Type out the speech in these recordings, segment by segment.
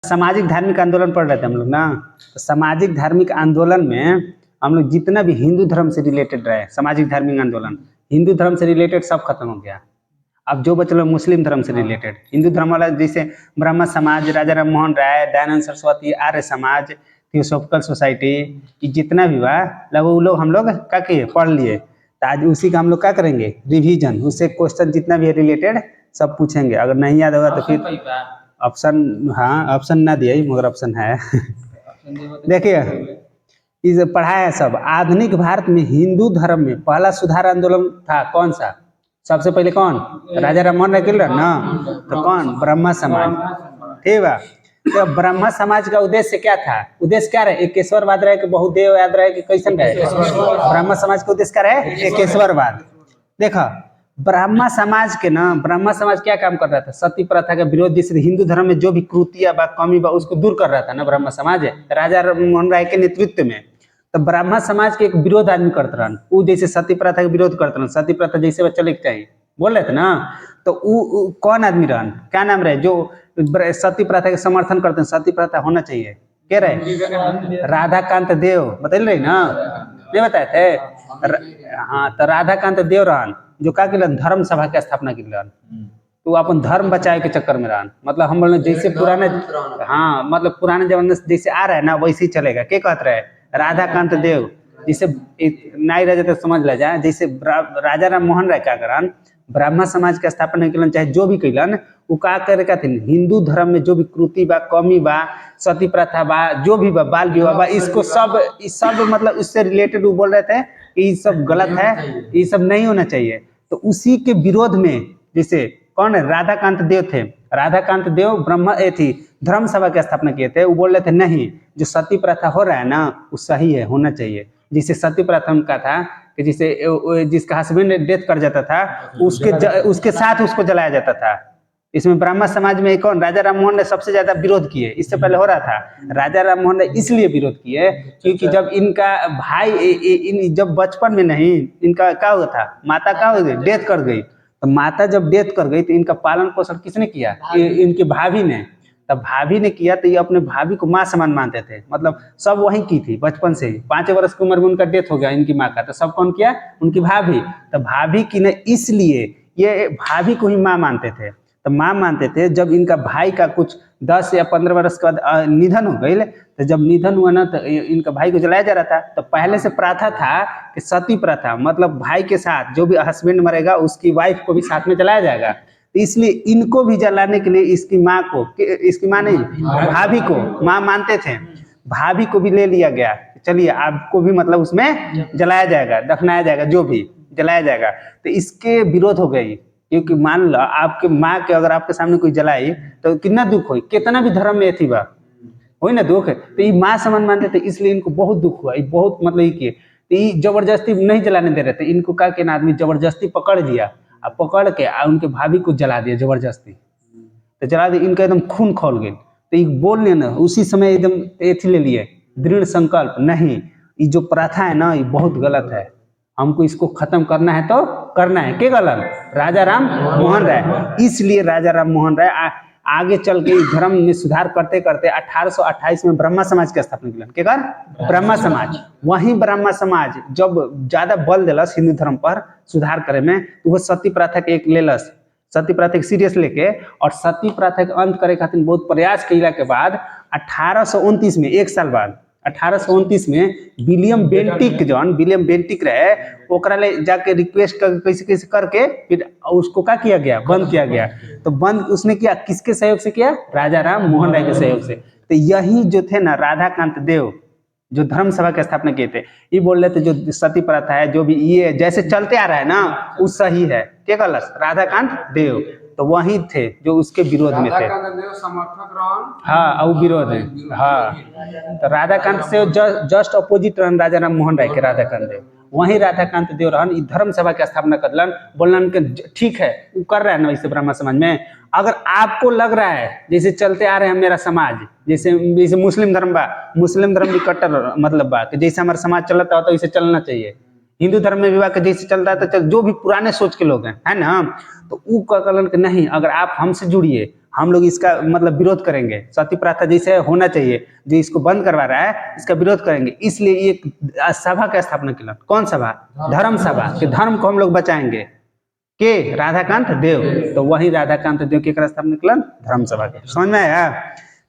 सामाजिक धार्मिक आंदोलन पढ़ रहे थे हम लोग ना। तो सामाजिक धार्मिक आंदोलन में हम लोग जितना भी हिंदू धर्म से रिलेटेड रहे, सामाजिक धार्मिक आंदोलन हिंदू धर्म से रिलेटेड सब खत्म हो गया। अब जो बचल मुस्लिम धर्म से रिलेटेड, हिंदू धर्म वाला जैसे ब्रह्म समाज, राजा राम मोहन राय, दयानंद सरस्वती, आर्य समाज, थियोसॉफिकल सोसाइटी, ये जितना भी हुआ लगभग वो लोग हम लोग क्या किए, पढ़ लिए। तो आज उसी का हम लोग क्या करेंगे, रिवीजन, उससे क्वेश्चन जितना भी है रिलेटेड सब पूछेंगे। अगर नहीं याद होगा तो फिर ऑप्शन, हाँ ऑप्शन ना दिए मगर ऑप्शन है। देखिए इस पढ़ा है सब। आधुनिक भारत में हिंदू धर्म में पहला सुधार आंदोलन था कौन सा? सबसे पहले कौन? राजा राम मोहन राय के ना। तो कौन? ब्रह्म समाज। ठीक है। तो ब्रह्म समाज का उद्देश्य क्या था? उद्देश्य क्या रहे? एकेश्वरवाद रहे कि बहुदेव याद रहे कि कैसन रहे? ब्रह्म समाज का उद्देश्य क्या रहे? एकेश्वरवाद। देखो ब्रह्म समाज के ना, ब्रह्म समाज क्या काम कर रहा था? सती प्रथा का विरोध, जिससे हिंदू धर्म में जो भी त्रुटियां बा, कमी बा, उसको दूर कर रहा था ना ब्रह्म समाज, राजा राम मोहन राय के नेतृत्व में। तो ब्रह्म समाज के एक विरोध आदमी करते रहन, वो जैसे सती प्रथा का विरोध करते रहन, सती प्रथा जैसे चले के चाहिए बोल रहे थे ना। तो वो कौन आदमी रहन, क्या नाम रहे, जो सती प्रथा के समर्थन करते हैं, सती प्रथा होना चाहिए, क्या रहे? राधाकांत देव, बतल रही ना, नहीं बताए थे? हाँ, तो राधाकांत देव रहन जो क्या किलन, धर्म सभा की स्थापना किलन। तो अपन धर्म बचाए के चक्कर में रहन, मतलब हम बोले जैसे पुराने, हाँ मतलब पुराने जमाने से जैसे आ रहा है ना वैसे ही चलेगा। क्या कहते रहे? राधाकांत देव, जिसे नहीं रह जाते समझ ले जाए, जैसे राजा राम मोहन राय क्या करन, ब्राह्मण समाज के स्थापना कैलन, चाहे जो भी कैलन, वो क्या करे का थे, हिंदू धर्म में जो भी त्रुटि बा, कमी बा, सती प्रथा बा, जो भी बा, बाल विवाह बा, इसको सब मतलब उससे रिलेटेड वो बोल रहे थे कि ये सब गलत है, ये सब नहीं होना चाहिए। तो उसी के विरोध में जैसे कौन है, राधाकांत देव थे, राधाकांत देव ब्रह्म थी धर्म सभा की स्थापना किए थे। वो बोल रहे थे नहीं, जो सती प्रथा हो रहा है ना वो सही है, होना चाहिए। जिसे सती प्रथा का था कि जिसे जिसका हस्बैंड डेथ कर जाता था उसके साथ उसको जलाया जाता था। इसमें ब्राह्मण समाज में कौन, राजा राम मोहन ने सबसे ज्यादा विरोध किए। इससे पहले हो रहा था, राजा राम मोहन ने इसलिए विरोध किए क्योंकि जब इनका भाई जब बचपन में नहीं, इनका क्या हुआ था, माता क्या हो गई, डेथ कर गई। तो माता जब डेथ कर गई तो इनका पालन पोषण किसने किया? इनकी भाभी ने। तब भाभी ने किया तो ये अपने भाभी को माँ समान मानते थे, मतलब सब वही की थी बचपन से ही। 5 वर्ष की उम्र में उनका डेथ हो गया इनकी माँ का, तो सब कौन किया? उनकी भाभी। तो भाभी की ने, इसलिए ये भाभी को ही माँ मानते थे। तो माँ मानते थे। जब इनका भाई का कुछ 10 या 15 वर्ष के बाद निधन हो गई, तो जब निधन हुआ ना तो इनका भाई को जलाया जा रहा था। तो पहले से प्रथा था कि सती प्रथा, मतलब भाई के साथ जो भी हस्बैंड मरेगा उसकी वाइफ को भी साथ में जलाया जाएगा। तो इसलिए इनको भी जलाने के लिए इसकी माँ को, इसकी माँ नहीं, भाभी को माँ मानते थे, भाभी को भी ले लिया गया, चलिए आपको भी मतलब उसमें जलाया जाएगा, दफनाया जाएगा, जो भी जलाया जाएगा। तो इसके विरोध हो गई, क्योंकि मान लो आपके माँ के अगर आपके सामने कोई जलाई तो कितना दुख हो, कितना भी धर्म में थी बा हो ना दुख। तो ये माँ समान मानते थे, इसलिए इनको बहुत दुख हुआ, ये बहुत मतलब ये किए। तो ये जबरदस्ती नहीं जलाने दे रहे थे इनको, क्या के आदमी जबरदस्ती पकड़ लिया, अब पकड़ के उनके भाभी को जला दिया जबरदस्ती। तो जला दिया, इनका एकदम खून खौल गया। तो ये बोल ना उसी समय एकदम एथी ले लिए दृढ़ संकल्प, नहीं ये जो प्रथा है ना ये बहुत गलत है, हमको इसको खत्म करना है तो करना है। क्या गलत? राजा राम मोहन राय। इसलिए राजा राम मोहन राय आगे चल के धर्म में सुधार करते करते 1828 में ब्रह्म समाज की स्थापना किया। क्या कर? ब्रह्म समाज। वही ब्रह्म समाज जब ज्यादा बल दिलस हिंदू धर्म पर सुधार करे में, तो वो सती प्रथा के एक लेलस, सती प्रथा के सीरियस लेके, और सती प्रथा के अंत करे खातिर बहुत प्रयास कैला के बाद 1829 में, एक साल बाद 1829 में विलियम बेंटिक रहे, ओकरा ले जाके रिक्वेस्ट कर कैसे कैसे करके फिर उसको क्या किया गया, बंद किया गया। तो बंद उसने किया किसके सहयोग से किया? राजा राम मोहन राय के सहयोग से। तो यही जो थे ना राधाकांत देव, जो धर्म सभा की स्थापना किए थे, ये बोल रहे थे जो सती प्रथा है, जो भी ये जैसे चलते आ रहा है ना वो सही है। क्या गलत? राधाकांत देव तो वही थे जो उसके विरोध में थे। हाँ, वो विरोध है। हाँ, तो राधाकांत से जस्ट अपोजिट रहन राजा राम मोहन राय के, राधाकांत देव। वही राधाकांत देव रहन धर्म सभा की स्थापना करलन, बोलन के ठीक है वो कर रहा है ना इसे ब्राह्मण समाज में। अगर आपको लग रहा है जैसे चलते आ रहे हैं मेरा समाज, जैसे मुस्लिम धर्म बा, मुस्लिम धर्म भी कट्टर मतलब बा कि जैसे हमारा समाज चलता हो तो इसे चलना चाहिए। हिंदू धर्म में भी बा कि जैसे चल रहा है तो जो भी पुराने सोच के लोग हैं, है ना, तो वो कहलन कि नहीं, अगर आप हमसे जुड़िए, हम लोग इसका मतलब विरोध करेंगे, सती प्रथा जैसे होना चाहिए, जो इसको बंद करवा रहा है इसका विरोध करेंगे। इसलिए एक सभा का स्थापना किया। कौन सभा? धर्म सभा, कि धर्म को हम लोग बचाएंगे। के राधाकांत देव, तो वही राधाकांत देव के स्थापना निकलन धर्म सभा के। समझ में आया?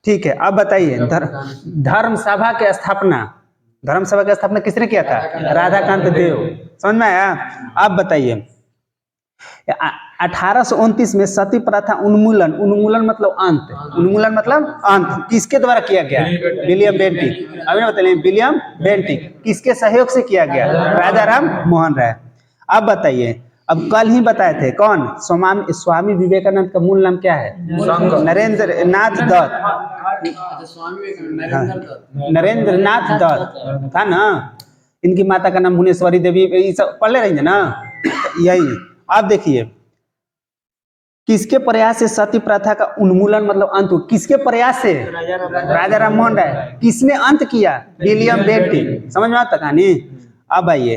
ठीक है, अब बताइए धर्म सभा के स्थापना, धर्म सभा की स्थापना किसने किया था? राधाकांत देव। समझ में आया? अब बताइए 1829 में सती प्रथा उन्मूलन, उन्मूलन मतलब अंत, उन्मूलन मतलब अंत किसके द्वारा किया गया? William Bentinck. अभी ना बताइए, विलियम बेंटिक किसके सहयोग से किया गया? राजा राम मोहन राय। अब बताइए, अब कल ही बताए थे कौन? स्वामी विवेकानंद का मूल नाम क्या है? नरेंद्र नाथ दत्त। नरेंद्र नाथ दत्त था ना। इनकी माता का नाम भुवनेश्वरी देवी, ये सब पढ़ ले रही है ना, यही। अब देखिए, किसके प्रयास से सती प्रथा का उन्मूलन मतलब अंत? किसके प्रयास से? राजा राम मोहन राय। किसने अंत किया? William Bentinck. समझ में आता कहानी? अब आइए,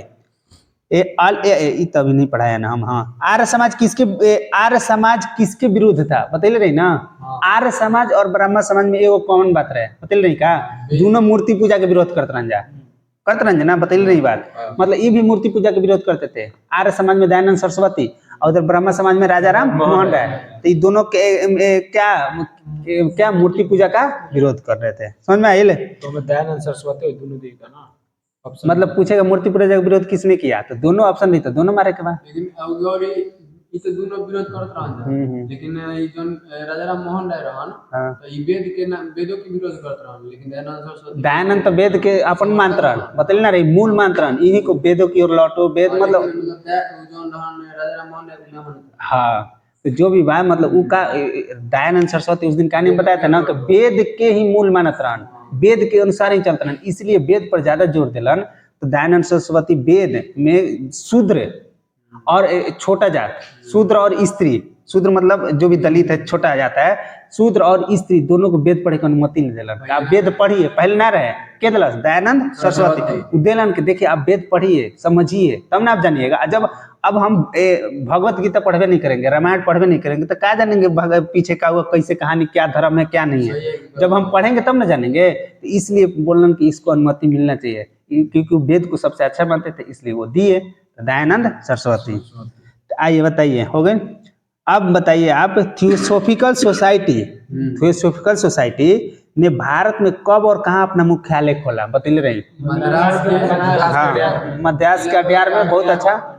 तभी नहीं पढ़ाया ना हम। हाँ, आर्य समाज किसके विरुद्ध था? बता रही ना। आर्य समाज और ब्राह्मण समाज में एगो कॉमन बात रहे, बता रही का? दोनों मूर्ति पूजा के विरोध करते रंजा ना, बता रही बात। मतलब ये भी मूर्ति पूजा के विरोध करते थे। आर्य समाज में दयानंद सरस्वती और उधर ब्राह्मण समाज में राजा राम मोहन राय। तो ये दोनों क्या मूर्ति पूजा का विरोध कर रहे थे। समझ में आइए? तो दयानंद सरस्वती दोनों देगा ना, मतलब पूछेगा मूर्ति पूजा का विरोध किसने किया, तो दोनों ऑप्शन नहीं, तो दोनों मारे के बाद। लेकिन इसे दोनों विरोध करत रहन, लेकिन ये जोन राजा राम मोहन राय रहन, तो ये वेदों के विरोध करत रहन। लेकिन दयानंद तो वेद के अपन मंत्रण बतल ना रही, मूल मंत्रण इन्हीं को वेदों की ओर लौटो। वेद मतलब जोन रहन राजा राम मोहन राय। हाँ, तो जो भी बा मतलब उ का दयानंद सरस्वती उस दिन कहानी बताया था ना कि वेद के ही मूल मानत रहन, वेद के अनुसार ही चलते रहन, इसलिए वेद पर ज्यादा जोर दिलन। तो दयानंद सरस्वती वेद में शूद्र और छोटा जात, शूद्र और स्त्री, शूद्र मतलब जो भी दलित है, छोटा जाता है, शूद्र और स्त्री दोनों को वेद पढ़े की अनुमति नहीं दिलन। आप वेद पढ़िए, पहले ना रहे के दिलस दयानंद सरस्वती दिलन के देखिए आप वेद पढ़िए समझिए तब ना आप जानिएगा। जब अब हम भगवत गीता पढ़वे नहीं करेंगे, रामायण पढ़वे नहीं करेंगे, तो क्या जानेंगे पीछे का हुआ कैसे कहानी, क्या धर्म है क्या नहीं है। जब हम पढ़ेंगे तब ना जानेंगे। तो इसलिए बोलना कि इसको अनुमति मिलना चाहिए, क्योंकि वेद को सबसे अच्छा मानते थे इसलिए वो दिए दयानंद सरस्वती। तो आइए बताइए, हो गए। अब बताइए आप, थियोसॉफिकल सोसाइटी ने भारत में कब और कहाँ अपना मुख्यालय खोला? बता रहे? हाँ, मद्रास के अड्यार में। बहुत अच्छा,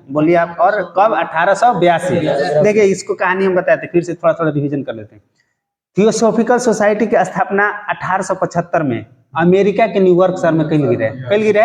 बोलिए आप। और कब? 1882। देखिए इसको कहानी हम बताते, फिर से थोड़ा थोड़ा रिवीजन कर लेते हैं। थियोसॉफिकल सोसाइटी की स्थापना 1875 में अमेरिका के न्यूयॉर्क शहर में कल गिरे।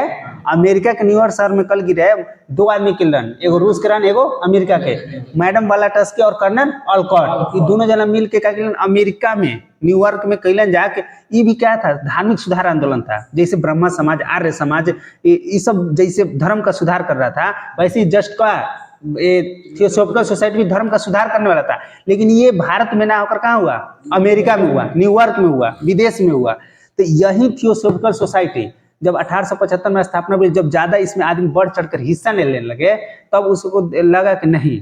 अमेरिका के न्यूयॉर्क शहर में कल गिरे। दो आदमी के रन, एगो रूस के रन, एगो अमेरिका के, मैडम बालाटस्की और कर्नल ऑलकॉट। ये दोनों जना मिल के अमेरिका में न्यूयॉर्क में कैलन जाके। ये भी क्या था? धार्मिक सुधार आंदोलन था। जैसे ब्रह्म समाज, आर्य समाज, ये सब जैसे धर्म का सुधार कर रहा था, वैसे ही जस्ट का थियोसॉफिकल सोसाइटी भी धर्म का सुधार करने वाला था। लेकिन ये भारत में ना होकर कहाँ हुआ? अमेरिका में हुआ, न्यूयॉर्क में हुआ, विदेश में हुआ। तो यही थियोसॉफिकल सोसाइटी जब 1875 में स्थापना हुई, जब ज्यादा इसमें आदमी बढ़ चढ़कर हिस्सा लेने लगे, तब उसको लगा कि नहीं,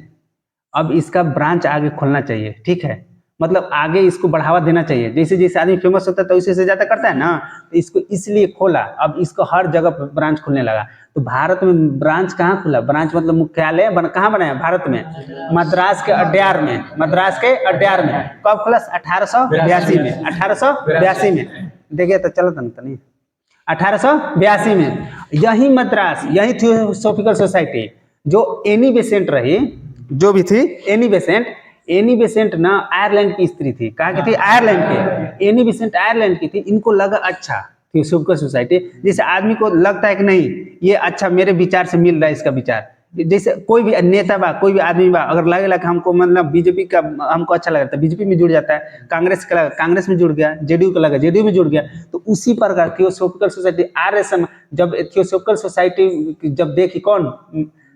अब इसका ब्रांच आगे खोलना चाहिए। ठीक है, मतलब आगे इसको बढ़ावा देना चाहिए। जैसे जैसे आदमी फेमस होता है तो वैसे ज्यादा करता है ना, तो इसको इसलिए खोला। अब इसको हर जगह ब्रांच खुलने लगा। तो भारत में ब्रांच कहाँ खुला? ब्रांच मतलब मुख्यालय कहाँ बनाया? भारत में मद्रास के अड्यार में। कब खुला? 1882 में। 1882 में देखिए तो चलो नहीं, 1882 में यही मद्रास, यही थियोसॉफिकल सोसाइटी जो एनी बेसेंट रही, जो भी थी एनी बेसेंट ना आयरलैंड की स्त्री थी। कहाँ की थी? आयरलैंड के। एनी बेसेंट आयरलैंड की थी। इनको लगा अच्छा थियोसॉफिकल सोसाइटी, जैसे आदमी को लगता है कि नहीं ये अच्छा मेरे विचार से मिल रहा है, इसका विचार। जैसे कोई भी नेता बा, कोई भी आदमी बा, अगर लगेगा कि हमको मतलब बीजेपी का हमको अच्छा लगता है, बीजेपी में जुड़ जाता है। कांग्रेस का लगा कांग्रेस में जुड़ गया, जेडीयू का लगा जेडीयू में जुड़ गया। तो उसी प्रकार थियोसॉफिकल सोसाइटी आर्य समाज, जब थियोसॉफिकल सोसाइटी जब देखी कौन?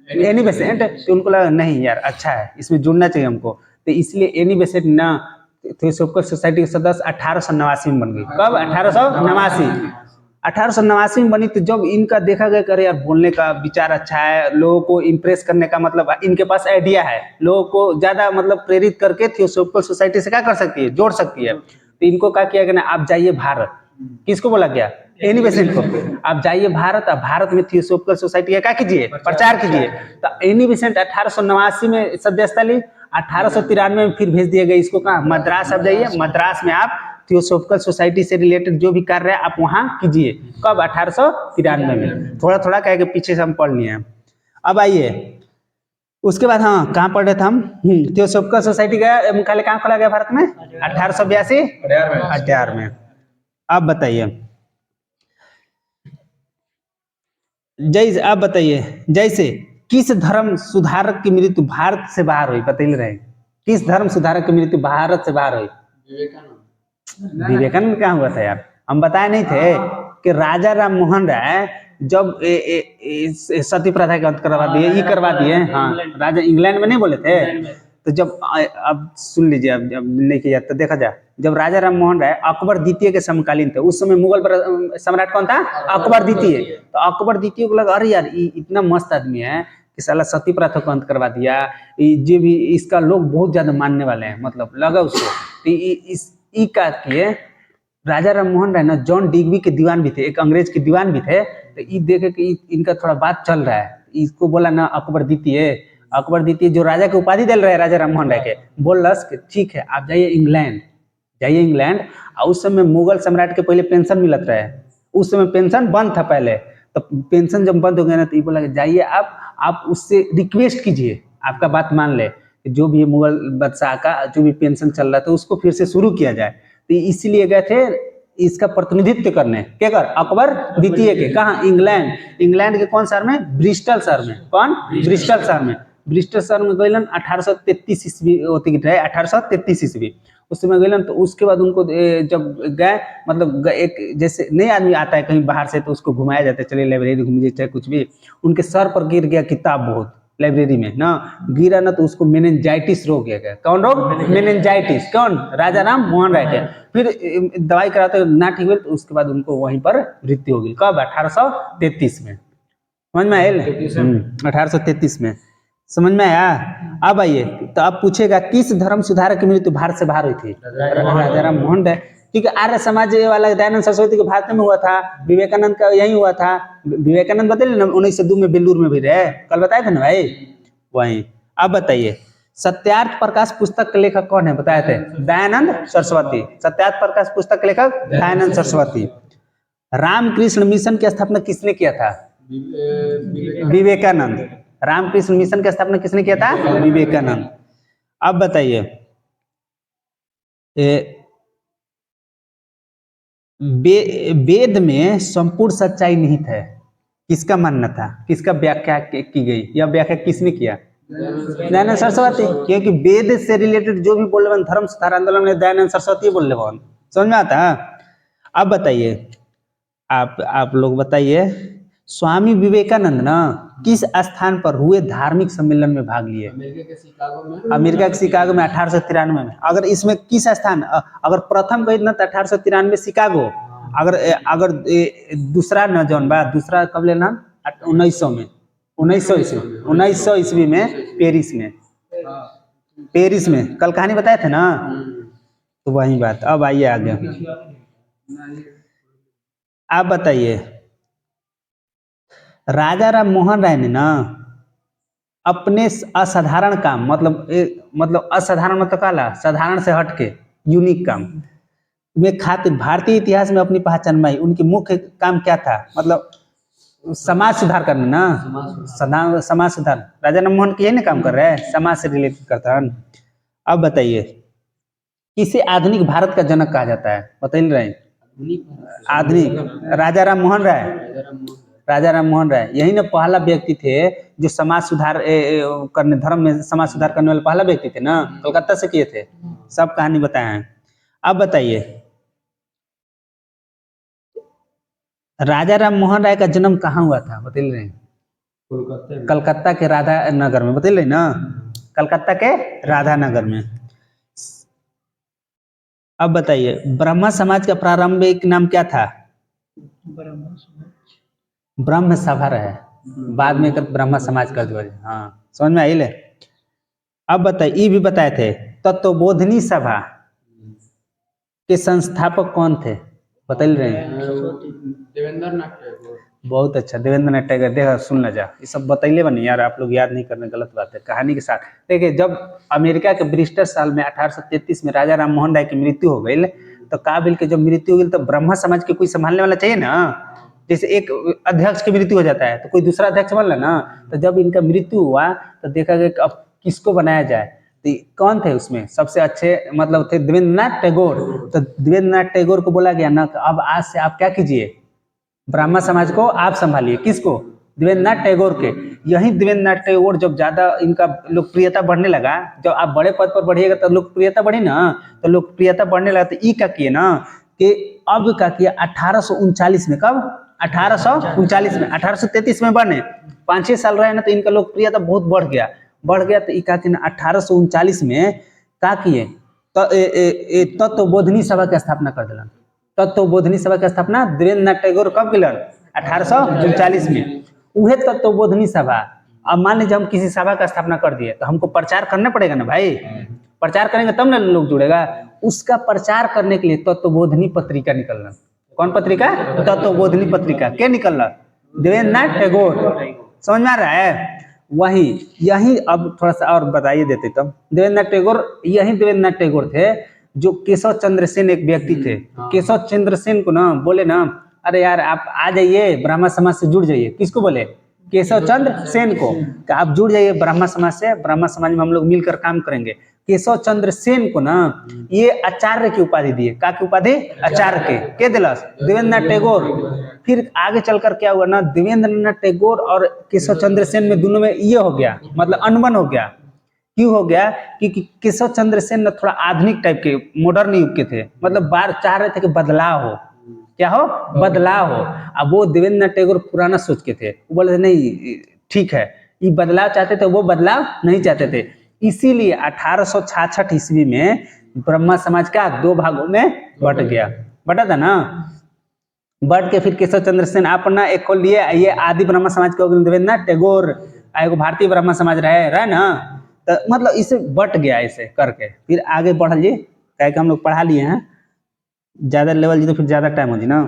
एनी बेसेंट, तो उनको लगा नहीं यार अच्छा है, इसमें जुड़ना चाहिए हमको। तो इसलिए एनी बेसेंट ना थियोसॉफिकल सोसाइटी के सदस्य 1889 में बन गई। कब? 1889। 1889 में बनी, तो जब इनका देखा गया करे यार बोलने का विचार अच्छा है, लोगों को इम्प्रेस करने का मतलब इनके पास आइडिया है, लोगों को ज्यादा मतलब प्रेरित करके थियोसॉफिकल सोसाइटी से क्या कर सकती है, जोड़ सकती है। तो इनको क्या किया गया ना, आप जाइए भारत, किसको बोला गया, एनी बेसेंट को, आप जाइए भारत, आप भारत में थियोसॉफिकल सोसाइटी का क्या कीजिए, प्रचार कीजिए। तो एनी बेसेंट 1889 में सदस्यता ली, 1893 में फिर भेज दिया गया इसको कहाँ, मद्रास। आप जाइए मद्रास में, आप थियोसॉफिकल सोसाइटी से रिलेटेड जो भी कार्य है आप वहाँ कीजिए। कब, 1893 में। थोड़ा थोड़ा कह के पीछे से हम पढ़ लिए हैं। अब आइए उसके बाद, हाँ कहाँ पढ़ रहे थे हम, थियोसॉफिकल सोसाइटी का मुख्यालय कहाँ खोला गया भारत में, 1882 अठार में। अब बताइए, जैसे आप बताइए, जैसे किस धर्म सुधारक की मृत्यु भारत से बाहर हुई, बता रहे, किस धर्म सुधारक की मृत्यु भारत से बाहर हुई। विवेकानंद। विवेकानंद क्या हुआ था यार, हम बताए नहीं थे कि राजा राम मोहन राय जब सती प्रथा का अंत करवा दिए, ये करवा दिए, हाँ राजा, इंग्लैंड में नहीं बोले थे, तो जब अब सुन लीजिए, अब नहीं किया तो देखा जाए, जब राजा राम मोहन राय अकबर द्वितीय के समकालीन थे, उस समय मुगल सम्राट कौन था, अकबर द्वितीय। तो अकबर द्वितीय को लगा अरे यार इतना मस्त आदमी है कि साला सती प्रथा को अंत करवा दिया, जो भी इसका लोग बहुत ज्यादा मानने वाले हैं, मतलब लगा उसको। तो इस का किए राजा राम मोहन राय ना जॉन डिग्बी के दीवान भी थे, एक अंग्रेज के दीवान भी थे। तो ये देखे कि इनका थोड़ा बात चल रहा है, इसको बोला ना अकबर द्वितीय, अकबर द्वितीय जो राजा के उपाधि दे रहे राजा राम मोहन राय के, बोल रहा कि ठीक है आप जाइए इंग्लैंड, जाइए इंग्लैंड। और उस समय मुगल सम्राट के पहले पेंशन मिलत रहे, उस समय पेंशन बंद था पहले, तो पेंशन जब बंद हो गया ना, तो ये बोला कि जाइए आप उससे रिक्वेस्ट कीजिए, आपका बात मान ले, जो भी मुगल बादशाह का जो भी पेंशन चल रहा था उसको फिर से शुरू किया जाए। तो इसीलिए गए थे इसका प्रतिनिधित्व करने, क्या कर, अकबर द्वितीय के, कहाँ, इंग्लैंड। इंग्लैंड के कौन शहर में, ब्रिस्टल शहर में, कौन, ब्रिस्टल शहर में। ब्रिस्टल शहर में गए 1833 ईस्वी होती है, 1833 ईस्वी उस समय गए। तो उसके बाद उनको जब गए, मतलब एक जैसे नए आदमी आता है कहीं बाहर से, तो उसको घुमाया जाता है, चलिए लाइब्रेरी घूमिए चाहे कुछ भी, उनके सर पर गिर गया किताब बहुत, लाइब्रेरी में ना गिरा ना, तो उसको मेनिंजाइटिस रोग गया। कौन रोग, मेनिंजाइटिस, कौन, राजा राम मोहन राय के। फिर दवाई कराते ना ठीक हुई, तो उसके बाद उनको वहीं पर मृत्यु हो गई, कब, 1833 में। समझ में आया, 1833 में, समझ में आया। अब आइए, तो अब पूछेगा किस धर्म सुधारक की मृत्यु भारत से बाहर हुई थी, राजा राम मोहन राय। क्योंकि आर्य समाज वाला दयानंद सरस्वती के भारत में हुआ था, विवेकानंद का यही हुआ था। विवेकानंद बताइए ना 1902 में बेलूर में भी रहे, कल बताए थे ना भाई, वही। अब बताइए सत्यार्थ प्रकाश पुस्तक के लेखक कौन है, बताए थे, दयानंद सरस्वती। सत्यार्थ प्रकाश पुस्तक के लेखक दयानंद सरस्वती। रामकृष्ण मिशन की स्थापना किसने किया था, विवेकानंद। रामकृष्ण मिशन की स्थापना किसने किया था, विवेकानंद। अब बताइए वेद में संपूर्ण सच्चाई निहित है, किसका मानना था, किसका व्याख्या की गई, यह व्याख्या किसने किया, दयानंद सरस्वती। क्योंकि वेद से रिलेटेड जो भी बोल रहे धर्म सुधार आंदोलन में दयानंद सरस्वती बोल रहे, समझ में आता है। अब बताइए, आप लोग बताइए, स्वामी विवेकानंद ना किस स्थान पर हुए धार्मिक सम्मेलन में भाग लिए, अमेरिका के शिकागो में 1893 में। अगर इसमें किस स्थान, अगर प्रथम कही ना तो 1893 शिकागो, अगर दूसरा न जौन बा, दूसरा कब लेना, 1900 में, 1900 ईस्वी में पेरिस में, पेरिस में, कल कहानी बताए थे ना, तो वही बात। अब आइए आगे, आप बताइए राजा राम मोहन राय ने ना अपने असाधारण काम, मतलब असाधारण मतलब काला, साधारण से हटके यूनिक काम में खातिर भारतीय इतिहास में अपनी पहचान बनाई। उनकी मुख्य काम क्या था, मतलब समाज सुधार करना ना, समाज सुधार। राजा राम मोहन यही ना काम कर रहे हैं, समाज से रिलेटेड करता है। अब बताइए किसे आधुनिक भारत का जनक कहा जाता है, बताइए रहे, आधुनिक राजा राम मोहन राय। राजा राम मोहन राय यही ना पहला व्यक्ति थे जो समाज सुधार करने, धर्म में समाज सुधार करने वाले पहला व्यक्ति थे ना, कलकत्ता से किए थे, सब कहानी बताए हैं। अब बताइए राजा राम मोहन राय का जन्म कहाँ हुआ था, बता रहे, कलकत्ता के राधा नगर में, बता रहे ना, कलकत्ता के राधा नगर में। अब बताइए ब्रह्मा समाज का प्रारंभिक नाम क्या था, ब्रह्म सभा रहे, बाद में एक ब्रह्म समाज कर दिया। हाँ समझ में आई ले। अब बताइए, ये भी बताए थे तत्वबोधिनी सभा के संस्थापक कौन थे, बता रहे हैं? देवेंद्र नाथ टैगोर। बहुत अच्छा, देवेंद्र नाथ टैगोर। देखा सुन ना जा, ये सब बतैले बनी यार, आप लोग याद नहीं करने, गलत बात है। कहानी के साथ देखिए, जब अमेरिका के ब्रिस्टल साल में 1833 में राजा राम मोहन राय की मृत्यु हो गई, तो काबिल के जब मृत्यु हो गई तो ब्रह्मा समाज के कोई संभालने वाला चाहिए ना। जैसे एक अध्यक्ष की मृत्यु हो जाता है तो कोई दूसरा अध्यक्ष बन ना, तो जब इनका मृत्यु हुआ तो देखा गया कि अब किसको बनाया जाए, तो कौन थे उसमें सबसे अच्छे, मतलब थे देवेंद्र नाथ टैगोर। तो देवेंद्र नाथ टैगोर को बोला गया ना, अब आज से आप क्या कीजिए, ब्राह्मण समाज को आप संभालिए। किसको? देवेंद्र नाथ टैगोर के। यही देवेंद्र नाथ टैगोर जब ज्यादा इनका लोकप्रियता बढ़ने लगा, जब आप बड़े पद पर बढ़िएगा तो लोकप्रियता बढ़ी ना, तो लोकप्रियता बढ़ने लगा तो ई क्या किए ना कि अब क्या किया 1839 में, कब 1839 में, 1833 में बने, 5-6 साल रहे ना, तो इनका लोकप्रियता बहुत बढ़ गया तो ई क्या किए 1839 में क्या किए, तत्वबोधिनी सभा की स्थापना कर दिलन। तत्वबोधिनी सभा की स्थापना देवेंद्र नाथ टैगोर कब किलन? 1839 में। उहे तत्वबोधिनी सभा, अब मान लीजिए हम किसी सभा का स्थापना कर दिए तो हमको प्रचार करना पड़ेगा ना भाई, प्रचार करेंगे तब ना लोग जुड़ेगा। उसका प्रचार करने के लिए तत्वबोधिनी पत्रिका निकलना। कौन पत्रिका? तत्वबोधिनी पत्रिका। क्या निकलना? देवेंद्र नाथ टैगोर। समझ में आ रहा है? वही यही अब थोड़ा सा और बताइए देते तब। देवेंद्र नाथ टैगोर, यही देवेंद्र नाथ टैगोर थे जो केशव चंद्र सेन एक व्यक्ति थे। केशव चंद्र सेन को ना बोले ना, अरे यार आप आ जाइए ब्राह्मण समाज से जुड़ जाइए। किसको बोले? केशव चंद्र सेन को, कि आप जुड़ जाइए ब्राह्मण समाज से, ब्राह्मण समाज में हम लोग मिलकर काम करेंगे। केशव चंद्र सेन को ना ये आचार्य की उपाधि दिए। क्या की उपाधि? आचार्य के दिलस देवेंद्र नाथ टैगोर। फिर आगे चलकर क्या हुआ ना, देवेंद्र नाथ टैगोर और केशव चंद्र सेन में दोनों में ये हो गया, मतलब अनबन हो गया। क्यों हो गया? क्योंकि केशव चंद्र सेन ना थोड़ा आधुनिक टाइप के, मॉडर्न युग के थे, मतलब बार चाह रहे थे कि बदलाव हो। क्या हो? बदलाव हो। अब वो देवेंद्र नाथ टैगोर पुराना सोच के थे, वो बोले नहीं ठीक है, ये बदलाव चाहते थे, वो बदलाव नहीं चाहते थे। इसीलिए 1866 ईस्वी में ब्रह्मा समाज का 2 भागों में बट गया, बटा था ना। बट के फिर केशव चंद्र सेन अपना एक खोल लिए, ये आदि ब्रह्मा समाज के देवेंद्र नाथ टैगोर, एगो भारतीय ब्रह्मा समाज रहे ना, तो मतलब इसे बट गया ऐसे करके। फिर आगे बढ़ जी, क्या हम लोग पढ़ा लिए हैं, ज्यादा लेवल जी तो फिर ज्यादा टाइम हो जी ना।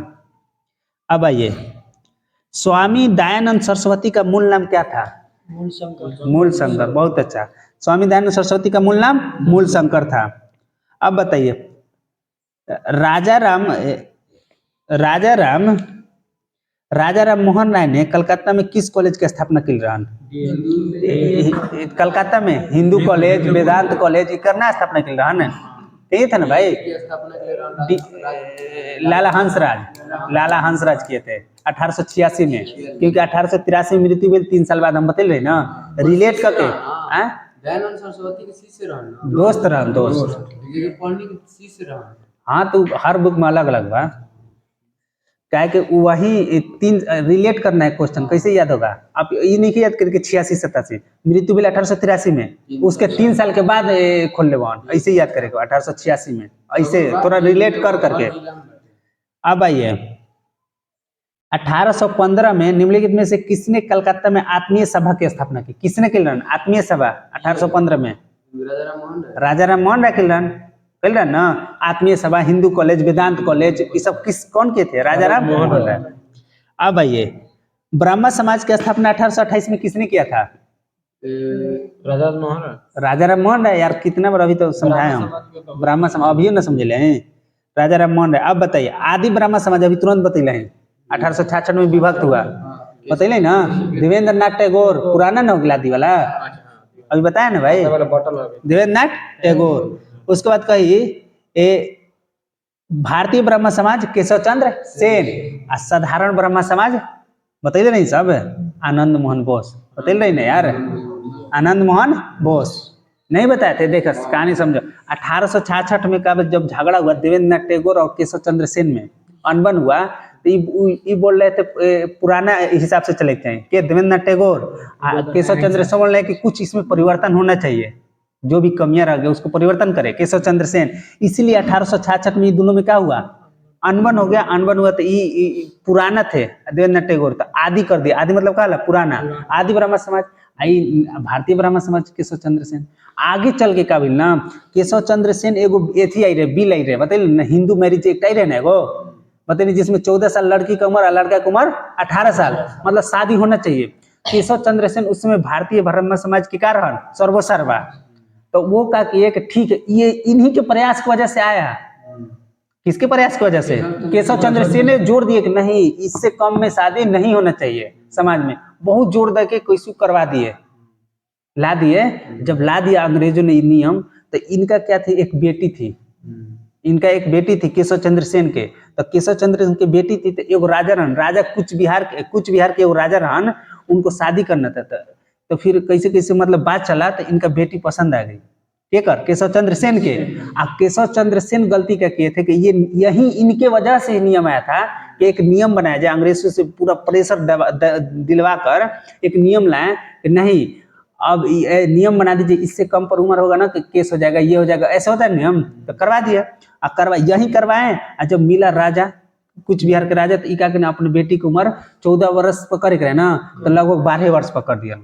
अब आइए, स्वामी दयानंद सरस्वती का मूल नाम क्या था? मूल शंकर। बहुत अच्छा, स्वामी दयानंद सरस्वती का मूल नाम मूल शंकर था। अब बताइए, राजा राम मोहन राय ने कलकत्ता में किस कॉलेज की स्थापना की? कलकत्ता में हिंदू कॉलेज, वेदांत कॉलेज करना स्थापना की रहन, यही था ना भाई। लाला हंसराज किए थे 1886 में, क्योंकि 1883 में मृत्यु हुई, 3 साल बाद हम बता रहे ना, रिलेट करके। दयानंद सरस्वती के शिष्य रहन, दोस्त रहन, दोस्त पढ़ने के शिष्य रहन। हाँ तो हर बुक में अलग अलग बा, क्या है कि वही 3 रिलेट करना है क्वेश्चन, कैसे याद होगा? आप ये नहीं याद करके 86-87 मृत्यु हुई 1883 में, उसके 3 साल के बाद खोल ले, ऐसे याद करेगा 1886 में, ऐसे थोड़ा रिलेट कर करके। अब आइए, 1815 में निम्नलिखित में से किसने कलकत्ता में आत्मीय सभा की स्थापना की? किसने की आत्मीय सभा 1815 में? राजा राम मोहन राय की ना आत्मीय सभा। हिंदू कॉलेज, वेदांत कॉलेज, ये सब कौन के थे? राजा राम मोहन राय। अब आइए, ब्राह्मण समाज की स्थापना 1828 में किसने किया था? राजा राम मोहन राय। यार कितना बार अभी तो समझाए हम, ब्राह्मण समाज अभी ना समझे ले, राजा राम मोहन राय। अब बताइए, आदि ब्राह्मण समाज अभी तुरंत बतैले हैं, 1866 में विभक्त हुआ, बतैले ना। देवेंद्र नाथ टैगोर, पुराना ना हो गया आदि वाला, अभी बताया ना भाई, देवेंद्र नाथ टैगोर। उसके बाद कही भारतीय ब्रह्म समाज केशव चंद्र सेन, और साधारण ब्रह्म समाज बतैले नहीं सब, आनंद मोहन बोस। बतैले नहीं ना यार, आनंद मोहन बोस नहीं बताए थे। देखो कहानी समझो, 1866 में का जब झगड़ा हुआ देवेंद्र नाथ टैगोर और केशव चंद्र सेन में, अनबन हुआ, तो ये बोल रहे थे पुराना हिसाब से चले थे कि देवेंद्र नाथ टैगोर, केशव चंद्र सेन बोल रहे कि कुछ इसमें परिवर्तन होना चाहिए, जो भी कमियां रह गई उसको परिवर्तन करे केशव चंद्र सेन। इसीलिए 1866 में दोनों में क्या हुआ? अनबन हो गया, अनबन हुआ तो पुराना थे देवेंद्र टैगोर, तो आदि कर दिया। आदि मतलब का पुराना, आदि ब्राह्मण समाज। आई भारतीय ब्राह्मण समाज केशव चंद्र सेन। आगे चल के का बिल ना केशव चंद्र सेन एगो एथी आई रहे, बिल आई रहे, बताइए ना, हिंदू मैरिज एक्ट आई रहे ना एगो, बताइए, जिसमें 14 साल लड़की की उम्र और लड़का की उम्र 18 साल, मतलब शादी होना चाहिए। केशव चंद्र सेन उस समय भारतीय ब्राह्मण समाज के कारण सर्वसर्वा, तो वो कहा कि एक ठीक है, ये इन्हीं के प्रयास की वजह से आया। किसके प्रयास की वजह से? केशव चंद्र सेन ने जोर दिए कि नहीं, इससे कम में शादी नहीं होना चाहिए समाज में, बहुत जोर दे के कैसे करवा दिए, ला दिए। जब ला दिया अंग्रेजों ने नियम, तो इनका क्या थी, एक बेटी थी, इनका एक बेटी थी केशव चंद्र सेन के। तो केशव चंद्र सेन की बेटी थी, तो एगो राजा रहन, राजा कुछ बिहार के एगो राजा रहन, उनको शादी करना था। तो फिर कैसे कैसे मतलब बात चला, तो इनका बेटी पसंद आ गई, केशव चंद्र सेन के। अब केशव चंद्र सेन गलती क्या किए थे कि ये यही इनके वजह से नियम आया था कि एक नियम बनाया जाए, अंग्रेजों से पूरा प्रेशर दिलवा कर एक नियम लाए कि नहीं, अब नियम बना दीजिए, इससे कम पर उम्र होगा ना तो केस हो जाएगा, ये हो जाएगा, ऐसा होता है नियम। तो करवा दिया, यही करवाए। और जब मिला राजा, कुछ बिहार के राजा, तो इका के ना अपने बेटी की उम्र 14 वर्ष पकड़ के ना, तो लगभग 12 वर्ष पकड़ दिया,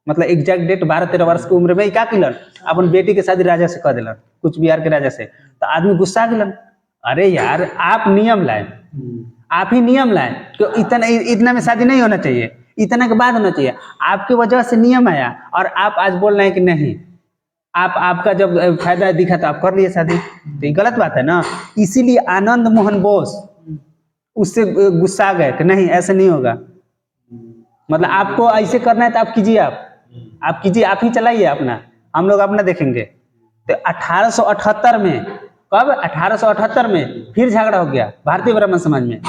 मतलब एग्जैक्ट डेट 12-13 वर्ष की उम्र में क्या किलन, अपन बेटी के शादी राजा से कर दिलन, कुछ बिहार के राजा से। तो आदमी गुस्सा गिलन, अरे यार आप नियम लाए, आप ही नियम लाए कि इतना में शादी नहीं होना चाहिए, इतना के बाद होना चाहिए, आपके वजह से नियम आया, और आप आज बोल रहे हैं कि नहीं, आपका जब फायदा दिखा तो आप कर लिए शादी, तो ये गलत बात है ना। इसीलिए आनंद मोहन बोस उससे गुस्सा गए कि नहीं ऐसा नहीं होगा, मतलब आपको ऐसे करना है तो आप कीजिए, आप कीजिए, आप ही चलाइए अपना, हम लोग अपना देखेंगे। तो 1878 में, कब 1878 में फिर झगड़ा हो गया भारतीय ब्राह्मण समाज में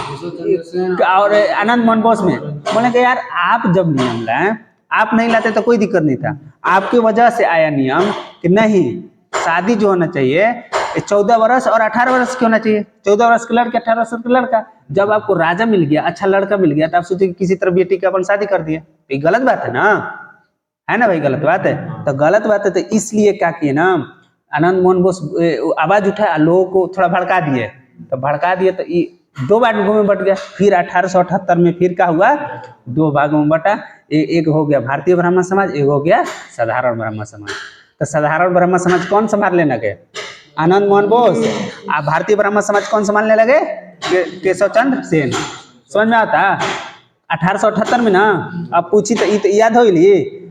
और आनंद मोहन बोस में। बोले कि यार आप जब नियम लाए, आप नहीं लाते तो कोई दिक्कत नहीं था, आपकी वजह से आया नियम कि नहीं, शादी जो होना चाहिए 14 वर्ष और 18 वर्ष की होना चाहिए, 14 वर्ष के लड़के 18 वर्ष के लड़का। जब आपको राजा मिल गया, अच्छा लड़का मिल गया, तो आप सोचे किसी तरह बेटी का अपन शादी कर दिए, तो ये गलत बात है ना, है ना भाई, गलत बात है। तो गलत बात है, तो इसलिए क्या किए ना, आनंद मोहन बोस आवाज उठाया, लोगों को थोड़ा भड़का दिए, तो भड़का दिए तो दो भागों में बट गया। फिर 1878 में फिर क्या हुआ, दो भागों में बटा, एक हो गया भारतीय ब्राह्मण समाज, एक हो गया साधारण ब्राह्मण समाज। तो साधारण ब्राह्मण समाज कौन संभालने लगे, आनंद मोहन बोस। आप भारतीय ब्राह्मण समाज कौन संभालने लगे, केशव चंद्र सेन। समझ में आता, 1878 में ना, अब पूछी तो याद हो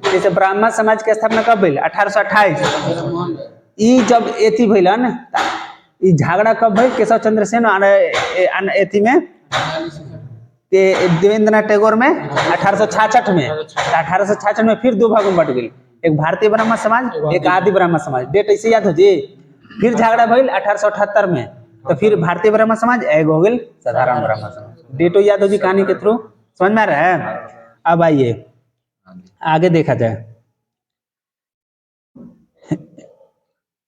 जैसे ब्राह्मण समाज के स्थापना कब भइल, 1828। ई जब एथी भइलन, ई झगड़ा कब भइल, केशव चंद्र सेन और एथी में देवेंद्रनाथ टैगोर में 1866 में। 1866 में फिर दो भागों में बट गई, एक भारतीय ब्राह्मण समाज, एक आदि ब्राह्मण समाज। डेट ऐसे याद हो जी। फिर झगड़ा भइल 1878 में, तो फिर भारतीय ब्राह्मण समाज, एक हो गई साधारण ब्राह्मण समाज। डेटो याद हो जी कहानी के थ्रू, समझ में आ रहा है। अब आइए आगे देखा जाए,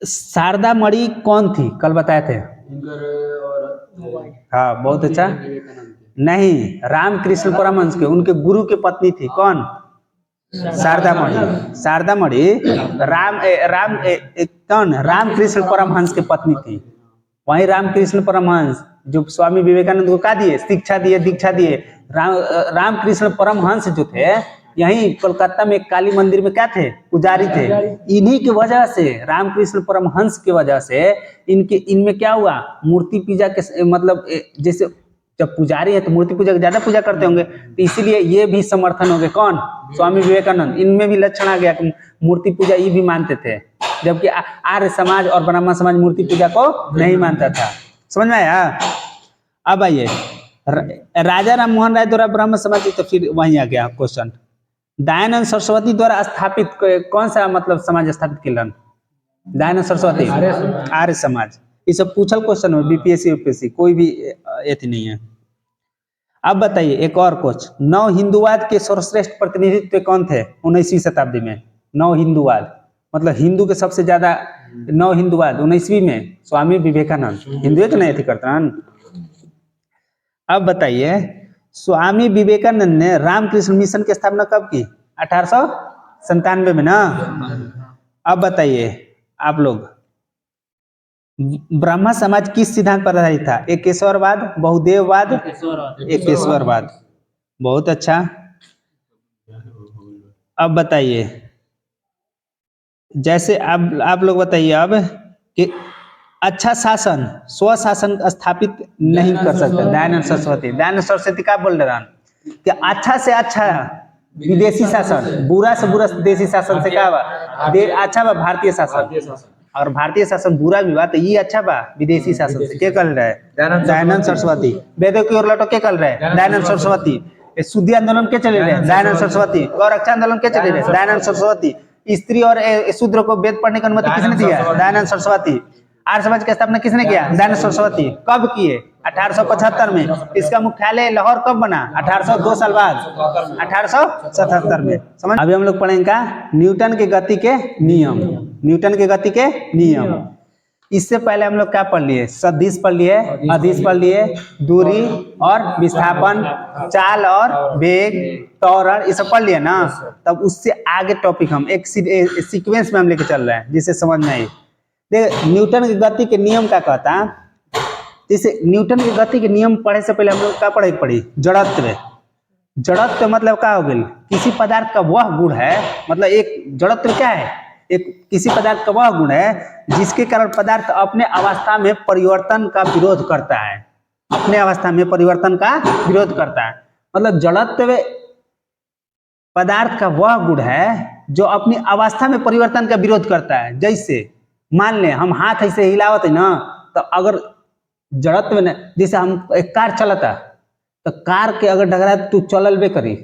शारदा मणि कौन थी, कल बताए थे। हाँ बहुत अच्छा, नहीं, रामकृष्ण परमहंस के, उनके गुरु के पत्नी थी, कौन, शारदा मणि। शारदा मणि कौन, रामकृष्ण परमहंस की पत्नी थी। वही रामकृष्ण परमहंस जो स्वामी विवेकानंद को क्या दिए, शिक्षा दिए, दीक्षा दिए। रामकृष्ण परमहंस जो थे, यहीं कोलकाता में काली मंदिर में क्या थे, पुजारी थे। इन्हीं की वजह से, रामकृष्ण परमहंस की वजह से इनमें क्या हुआ, मूर्ति पूजा के, मतलब जैसे जब पुजारी है तो मूर्ति पूजा की ज्यादा पूजा करते होंगे, तो इसीलिए ये भी समर्थन हो गए, कौन, स्वामी विवेकानंद। इनमें भी लक्षण आ गया कि मूर्ति पूजा ये भी मानते थे, जबकि आर्य समाज और ब्राह्मण समाज मूर्ति पूजा को नहीं मानता था। समझ में आया। अब आइए, राजा राम मोहन राय द्वारा ब्राह्मण समाज, तो फिर वहीं आ गया क्वेश्चन, दयानंद सरस्वती द्वारा स्थापित कौन सा मतलब समाज स्थापित किलन, दयानंद सरस्वती, आर्य समाज। ये सब पूछल क्वेश्चन है बीपीएससी यूपीएससी, कोई भी एथी नहीं है। अब बताइए एक और क्वेश्चन, नव हिंदुवाद के सर्वश्रेष्ठ प्रतिनिधित्व कौन थे 19वीं शताब्दी में। नव हिंदुवाद मतलब हिंदू के सबसे ज्यादा, नव हिंदुवाद 19वीं में स्वामी विवेकानंद, हिंदू तो नहीं थी करतन। अब बताइए, स्वामी विवेकानंद ने रामकृष्ण मिशन की स्थापना कब की, 1897 में ना। अब बताइए आप लोग, ब्रह्म समाज किस सिद्धांत पर आधारित था? एकेश्वरवाद, बहुदेववाद, एकेश्वरवाद। बहुत अच्छा। अब बताइए, जैसे अब आप लोग बताइए अब कि अच्छा शासन स्वशासन स्थापित नहीं कर सकते। दयानंद सरस्वती, दयानंद सरस्वती क्या बोल रहे हैं कि अच्छा से अच्छा विदेशी शासन, बुरा से बुरा देशी शासन से क्या बा अच्छा बा भारतीय शासन। और भारतीय शासन बुरा भी बा तो ये अच्छा बा विदेशी शासन से। क्या कर रहा है? दयानंद सरस्वती। वेदों की ओर लौटो, क्या कर रहे हैं? दयानंद सरस्वती। शुद्धि आंदोलन के चले रहे? दयानंद सरस्वती। गौरक्षा आंदोलन के चले रहे? दयानंद सरस्वती। स्त्री और शूद्र को वेद पढ़ने की अनुमति किसने दिया? दयानंद सरस्वती। आर्य समाज की स्थापना किसने किया? दयानंद सरस्वती। कब किए? 1875 में। इसका मुख्यालय लाहौर कब बना? 1802 साल बाद, 1877 में। समझ? अभी हम लोग पढ़ेंगे का न्यूटन के गति के नियम। न्यूटन के गति के नियम। इससे पहले हम लोग क्या पढ़ लिए? सदिश पढ़ लिए, अदिश पढ़ लिए, दूरी और विस्थापन, चाल और वेग, त्वरण, ये सब पढ़ लिए ना। तब उससे आगे टॉपिक हम एक सीक्वेंस में हम लेके चल रहे हैं जिससे समझ में आई। देख, न्यूटन की गति के नियम क्या कहता है? जैसे न्यूटन की गति के नियम पढ़े से पहले हम लोग क्या पढ़ी? जड़त्व। जड़त्व मतलब क्या हो गई? किसी पदार्थ का वह गुण है, मतलब एक जड़त्व क्या है? एक किसी पदार्थ का वह गुण है जिसके कारण पदार्थ अपने अवस्था में परिवर्तन का विरोध करता है। अपने अवस्था में परिवर्तन का विरोध करता है, मतलब जड़त्व पदार्थ का वह गुण है जो अपनी अवस्था में परिवर्तन का विरोध करता है। जैसे मान ले हम हाथ ऐसे हिलावत है ना, तो अगर जड़त्व ने, जैसे हम एक कार चलता तो कार के अगर डगरा तू चलबे करी,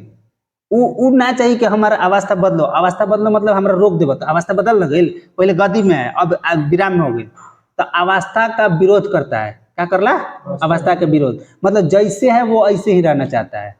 उ ना चाहिए कि हमारा अवस्था बदलो। अवस्था बदलो मतलब हमारा रोक देव, तो अवस्था बदल न गई, पहले गति में है अब विराम में हो गई, तो अवस्था का विरोध करता है। क्या करला? अवस्था के विरोध, मतलब जैसे है वो ऐसे ही रहना चाहता है।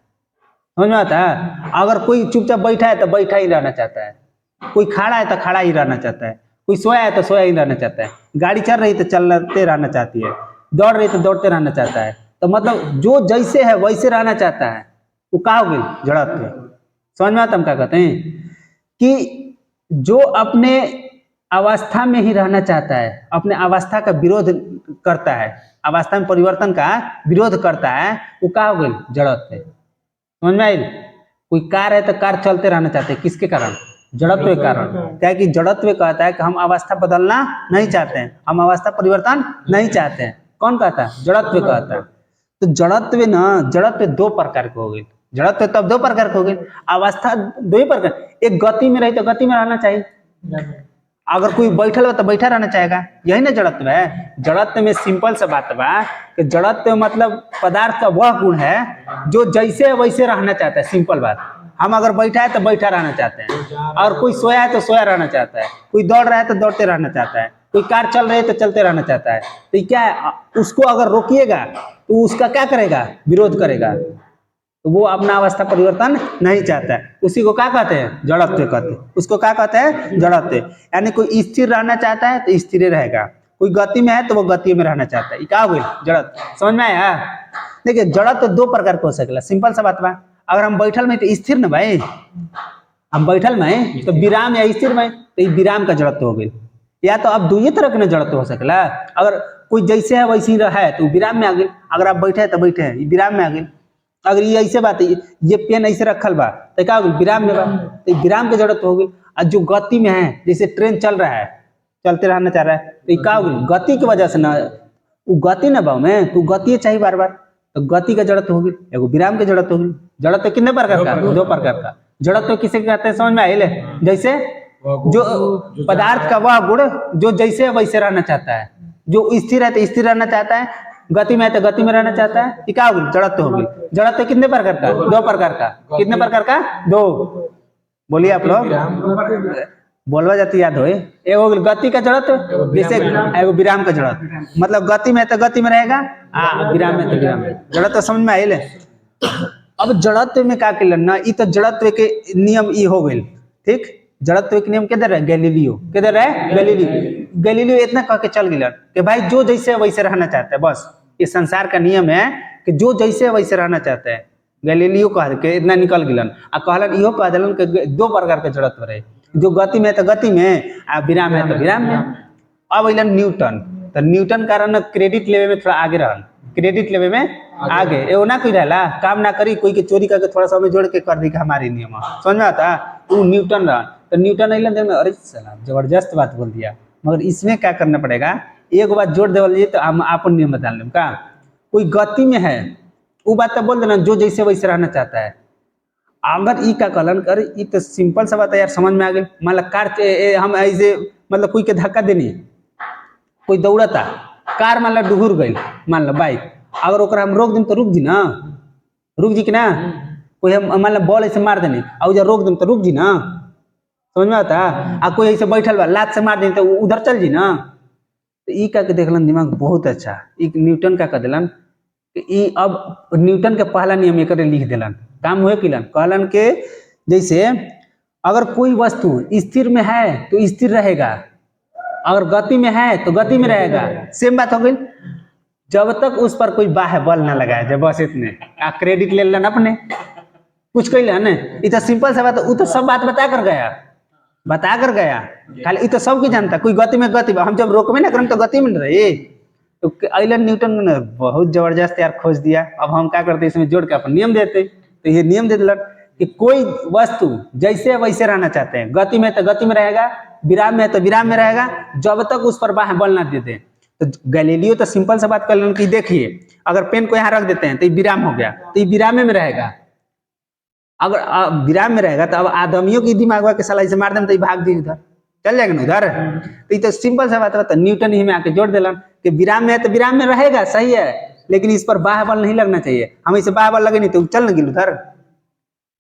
समझ में आता है? अगर कोई चुपचाप बैठा है तो बैठा ही रहना चाहता है, कोई खड़ा है तो खड़ा ही रहना चाहता है, कोई सोया है तो सोया ही रहना चाहता है, गाड़ी चल रही तो चलते रहना चाहती है, दौड़ रही तो दौड़ते रहना चाहता है। तो मतलब जो जैसे है वैसे रहना चाहता है, वो क्या हो गई? जड़त्व। समझ में आता हम क्या कहते हैं? कि जो अपने अवस्था में ही रहना चाहता है, अपने अवस्था का विरोध करता है, अवस्था में परिवर्तन का विरोध करता है, वो क्या हो गई? जड़त्व। समझ में आई? कोई कार है तो कार चलते रहना चाहते हैं, किसके कारण? जड़त्व के कारण। क्या कि जड़त्व कहता है कि हम अवस्था बदलना नहीं चाहते हैं, हम अवस्था परिवर्तन नहीं चाहते हैं। कौन कहता है? जड़त्व कहता है। तो जड़त्व ना, जड़त्व दो प्रकार के हो गई। जड़त्व तब दो प्रकार के हो गई, अवस्था दो ही प्रकार। एक गति में रही तो गति में रहना चाहिए, अगर कोई बैठल हो तो बैठा रहना चाहेगा, यही ना जड़त्व है। जड़त्व में सिंपल सा बात बा कि जड़त्व मतलब पदार्थ का वह गुण है जो जैसे वैसे रहना चाहता है। सिंपल बात, हम अगर बैठा है तो बैठा रहना चाहते हैं, और कोई सोया है तो सोया रहना चाहता है, कोई दौड़ रहा है तो दौड़ते रहना चाहता है, कोई कार चल रही है तो चलते रहना चाहता है। तो क्या है, उसको अगर रोकिएगा तो उसका क्या करेगा? विरोध करेगा। तो वो अपना अवस्था परिवर्तन नहीं चाहता है, उसी को क्या कहते हैं? जड़त्व कहते हैं। उसको क्या कहते हैं? जड़त्व। यानी कोई स्थिर रहना चाहता है तो स्थिर रहेगा, कोई गति में है तो वो गति में रहना चाहता है। क्या हुई? जड़त्व। समझ में आया? देखिए, जड़त्व दो प्रकार का हो सकला। सिंपल सा बात बा, अगर हम बैठल में तो स्थिर न भाई, हम बैठल में तो विराम या स्थिर में, तो ये विराम का जड़त्व हो गई। या तो अब दुई तरह के जड़त्व हो सकला। अगर कोई जैसे है वैसे ही रहा है तो विराम में आ गई, अगर आप बैठे तो बैठे हैं, विराम में आ गई। अगर ये ऐसे बात है, ये पेन ऐसे रखल बा तो क्या होगी? विराम में बा, तो विराम के जरूरत होगी। और जो गति में है, जैसे ट्रेन चल रहा है, चलते रहना चाह रहा है, तो ये क्या होगी? गति की वजह से ना, वो गति ना बा में, तो गति चाहिए बार बार, तो गति का जरूरत होगी, एगो विराम की जरूरत होगी। जड़त्व कितने प्रकार का? दो प्रकार का। जड़त्व किसे कहते हैं? समझ में आइले? जैसे जो पदार्थ का वह गुण जो जैसे वैसे रहना चाहता है, जो स्थिर है तो स्थिर रहना चाहता है, गति में है तो गति में रहना चाहता है। ये क्या होगी? जड़त्व होगी। जड़त्व कितने प्रकार का? दो प्रकार का। कितने प्रकार का? दो। बोलिए आप लोग, बोलवा जाती याद हो। एगो गति का जड़त्व, जैसे एगो विराम का जड़त्व, मतलब गति में है तो गति में रहेगा, विराम में तो विराम में। जड़त्व समझ में आइले? अब जड़त्व में क्या कर ना, ये तो जड़त्व के नियम ये हो गए। ठीक, जड़त्व के नियम किधर है? गैलीलियो। किधर है? गैलीलियो। गैलीलियो इतना कह के चल गया कि भाई जो जैसे वैसे रहना चाहता है, बस ये संसार का नियम है कि जो जैसे वैसे रहना चाहता है। गैलीलियो कह के इतना निकल गिलन, आ कहलन इहो कह दिलन कि दो प्रकार के जड़त्व रहे, जो गति में है तो गति में, आ विराम है तो विराम में। अब अलन न्यूटन। तो न्यूटन कारण क्रेडिट लेवे में थोड़ा आगे रहल, क्रेडिट लेवे में आगे एगो ना कोई रहला काम ना करी कोई के चोरी करके थोड़ा सा में जोड़ के कर दी कि हमारे नियम समझ में आता। वो न्यूटन रहा तो न्यूटन अइलन देख में अरे साला जबरदस्त बात बोल दिया, मगर इसमें क्या करना पड़ेगा एक बात जोड़ देवल जी तो हम अपन नियम बता लें का। कोई गति में है वो बात तो बोल देना जो जैसे वैसे रहना चाहता है। अगर ई का कलन कर ई तो सिंपल सा बात है यार समझ में आ गई। मान लो कार हम ऐसे मतलब कोई के धक्का देनी, कोई दौड़ता कार मान लो डुहुर गई, मान लो बाइक अगर ओकरा हम रोक दें तो रुक जी ना, रुक जी कि ना। कोई हम मान लो बॉल ऐसे मार देनी और उधर रोक दें तो रुक जी ना, समझ में आता। आ कोई ऐसे बैठल बा लात से मार दें तो उधर चल जी ना। तो ई का के देखलन दिमाग बहुत अच्छा। ई न्यूटन का दिलन ई अब न्यूटन के पहला नियम एक लिख दिलन काम हुए किलन कहलन के जैसे अगर कोई वस्तु स्थिर में है तो स्थिर रहेगा, अगर गति में है तो गति में रहेगा। सेम बात हो गई जब तक उस पर कोई बाह्य बल ना लगाया जाए, बस इतने आ क्रेडिट ले लेना अपने कुछ कैलन। ये तो सिंपल सा बात, वो तो सब बात बता कर गया खाली ये तो सब की जानता। कोई गति में गति हम जब रोकबे ना करम तो गति में रहे। तो आइलन न्यूटन ने बहुत जबरदस्त यार खोज दिया। अब हम क्या करते इसमें जोड़ के अपन नियम देते, तो ये नियम दे दिलन कि कोई वस्तु जैसे वैसे रहना चाहते हैं, गति में तो गति में रहेगा, विराम में तो विराम में रहेगा, जब तक उस पर बाह्य बल ना देते। तो गैलीलियो तो सिंपल सा बात कर लें कि देखिए अगर पेन को यहाँ रख देते हैं तो ये विराम हो गया, तो ये विराम में रहेगा। अगर विराम में रहेगा तो अब आदमियों की दिमाग के सलाह से मार दें तो ये भाग दी उधर चल जाएगा ना उधर। तो ये तो सिंपल सा बात है। न्यूटन ही में आके जोड़ दिलन कि विराम में है तो विराम में रहेगा सही है, लेकिन इस पर बाह्य बल नहीं लगना चाहिए। हम इसे बाह्य बल लगे नहीं तो चल न गिल उधर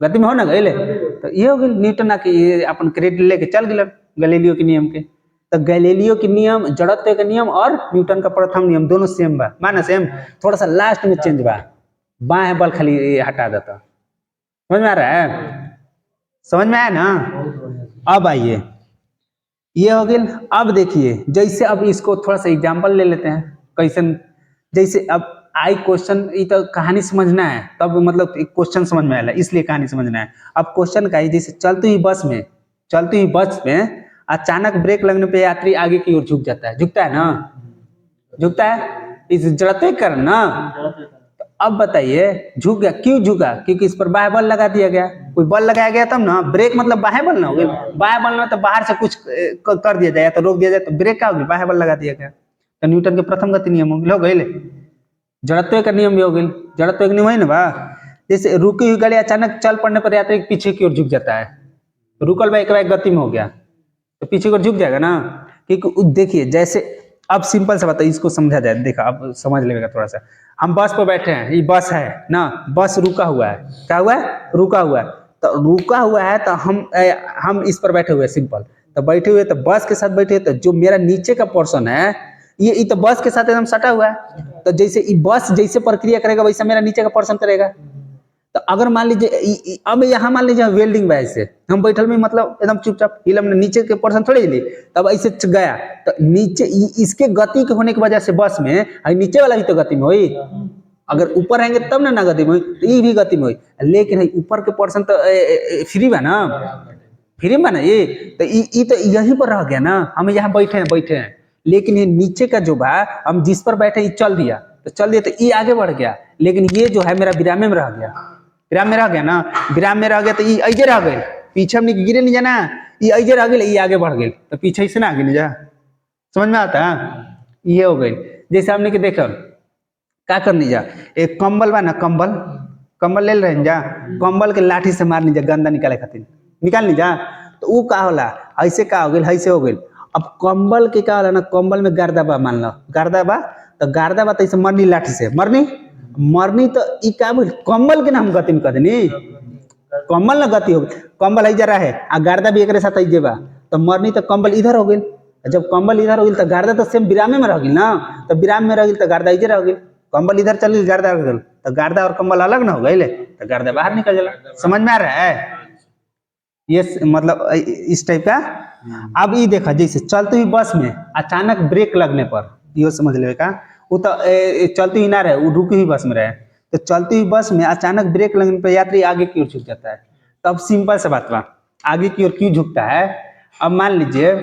गति में हो ना गए। तो ये हो गई न्यूटन आके अपन क्रेडिट लेके चल गिलन गैलीलियो के नियम के। तो गैलीलियो के नियम जड़त्व के नियम और न्यूटन का प्रथम नियम दोनों सेम बा, माना सेम, थोड़ा सा लास्ट में चेंज बा, बाह्य बल खाली हटा देता। समझ में आ रहा है? समझ में आया ना? अब आइए ये हो गई। अब देखिए जैसे अब इसको थोड़ा सा एग्जांपल ले लेते हैं कैसन। जैसे अब आई क्वेश्चन ये तो कहानी समझना है तब मतलब क्वेश्चन समझ में आएगा, इसलिए कहानी समझना है। अब क्वेश्चन का जैसे चलती हुई बस में अचानक ब्रेक लगने पे यात्री आगे की ओर झुक जाता है, झुकता है ना, झुकता है इस जड़त्व के कारण ना। तो अब बताइए झुक गया, क्यों झुका? क्योंकि इस पर बाह्य बल लगा दिया गया, कोई बल लगाया गया तब ना। ब्रेक मतलब बाह्य बल ना हो गया, बाह्य बल में तो बाहर से कुछ कर दिया जाए तो रोक दिया जाए, तो ब्रेक क्या हो गया? बाह्य बल लगा दिया गया। तो न्यूटन के प्रथम गति नियम हो गए, जड़त्व का नियम भी हो गई। जड़त्व का नियम है ना बा, जैसे रुकी हुई गाड़ी अचानक चल पड़ने पर यात्री पीछे की ओर झुक जाता है, रुकल बा एक बार गति में हो गया तो पीछे की ओर झुक जाएगा ना। क्योंकि देखिए जैसे अब सिंपल सा बात है, इसको समझा जाए, देखा अब समझ लेगा थोड़ा सा। हम बस पर बैठे हैं, ये बस है ना, बस रुका हुआ है, क्या हुआ है? रुका हुआ है। तो रुका हुआ है तो हम इस पर बैठे हुए सिंपल, तो बैठे हुए तो बस के साथ बैठे, तो जो मेरा नीचे का पोर्शन है ये तो बस के साथ एकदम सटा हुआ है। तो जैसे ये बस जैसे प्रक्रिया करेगा वैसा मेरा नीचे का पोर्शन करेगा। तो अगर मान लीजिए अब यहाँ मान लीजिए वेल्डिंग बाय से हम बैठल में मतलब एकदम चुपचाप हिलम नीचे के पोर्शन थोड़े हिली, तब ऐसे गया तो नीचे इसके गति के होने की वजह से बस में नीचे वाला भी तो गति में हुई। अगर ऊपर रहेंगे तब ना गति में हुई, तो ये भी गति में हुई। लेकिन ऊपर के पोर्शन तो फ्री बा ना, फ्री बा ना ये तो यहीं पर रह गया ना। हम यहाँ बैठे हैं लेकिन ये नीचे का जो बा हम जिस पर बैठे ये चल दिया तो ये आगे बढ़ गया, लेकिन ये जो है मेरा विराम में रह गया, विराम में रह गया ना। विराम में रह गया तो ये ऐसे रह गए, पीछे हमने गिरे नहीं जाना, ये ऐसे रह गए, ये आगे बढ़ गए तो पीछे से ना आगे नहीं जा। समझ में आता है? ये हो गई। जैसे हमने के देखो क्या करनी जा, एक कंबल बा ना, कंबल ले रहे जा, कंबल के लाठी से मारनी जा गंदा निकाले खातिर, निकाल नहीं जा। तो वो का होला ऐसे का हो गई, ऐसे हो गई। अब कंबल के का होला ना, कंबल में गर्दा बा, मान लो गर्दा बा, तो गर्दा बा तो ऐसे मरनी लाठी से मरनी तो ई का बोल कंबल के नाम गति में कर देनी, कंबल ना गति हो गई। कंबल इधर है आ गर्दा भी एक साथ आई बा, तो मरनी तो कंबल इधर हो गई। जब कंबल इधर हो गई तो गर्दा तो सेम विराम में रह गई ना, तो विराम में रह गई तो गर्दा इधर हो गई। कंबल इधर चल गई, गर्दा हो गई, तो गर्दा और कंबल अलग ना हो गई, तो गर्दा बाहर निकल जाला। समझ में आ रहा है? ये मतलब इस टाइप का। अब ये देखा जैसे चलती हुई बस में अचानक ब्रेक लगने पर, ये समझ ले का, वो तो चलती हुई ना रहे, वो रुकी हुई बस में रहे। तो चलती हुई बस में अचानक ब्रेक लगने पर यात्री आगे की ओर झुक जाता है। तब सिंपल सा बात बा, आगे की ओर क्यों झुकता है? अब मान लीजिए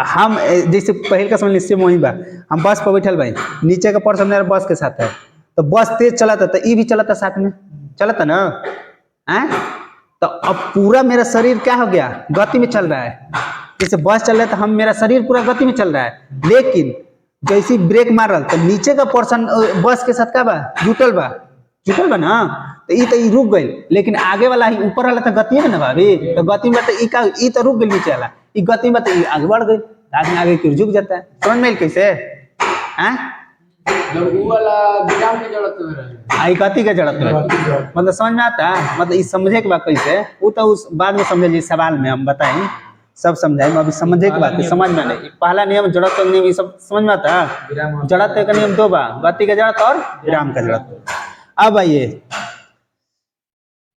हम जैसे पहले का समझ लीजिए वही बा, हम बस पर बैठल भाई, नीचे का पर्सन मेरा बस के साथ है, तो बस तेज चलाता तो ये भी चलाता साथ में, चलाता ना हैं? तो अब पूरा मेरा शरीर क्या हो गया, गति में चल रहा है। जैसे बस चल रहा है तो हम मेरा शरीर पूरा गति में चल रहा है, लेकिन जैसे ब्रेक मारल तो नीचे का पोर्शन बस के साथ का बा, जुटल बा ना, तो ई रुक गई, लेकिन आगे वाला ही ऊपर वाला तो गति में ना भाभी, तो गति में तो ई तो रुक गई नीचे वाला, ई गति में तो ई आगे बढ़ गई, आदमी आगे क्यों झुक जाता है, समझ में कैसे हैं? जब वो वाला विराम की जरूरत में रहे, आई गति के जरूरत है, मतलब समझ में आता है, मतलब इस समझे के बाद कैसे, वो तो उस बाद में समझे जी, सवाल में हम बताएं सब समझाएं, अभी समझे के बाद समझ में नहीं, पहला नियम जड़त का नियम, ये सब समझ में आता है। जड़त का नियम दो बा, गति का जड़त और विराम का जड़त। अब आइए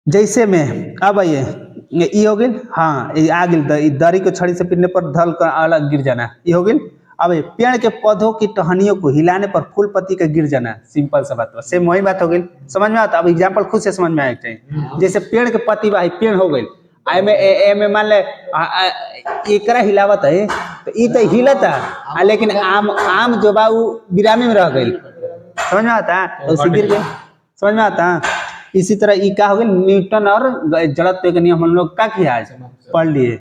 जैसे में, अब आइए ये हो गई, हाँ ये आ गई, दरी को छड़ी से पीटने पर धल कर अलग गिर जाना, ये हो गई। अब पेड़ के पौधों की टहनियों को हिलाने पर फूल पत्ती का गिर जाना, सिंपल सा बात, सेम वही बात हो गई, समझ में आता। अब एग्जांपल खुद से समझ में आए चाहिए, जैसे पेड़ के पत्ती बा, पेड़ हो गई, आई में मान ले एकरा हिलावत है, तो ई तो हिलता, लेकिन आम जो बा वो विरामी में रह गई, समझ में आता, तो उसे गिर गई, समझ में आता। इसी तरह ई का हो गई, न्यूटन और जड़त्व के नियम हम लोग का किया आज पढ़ लिए।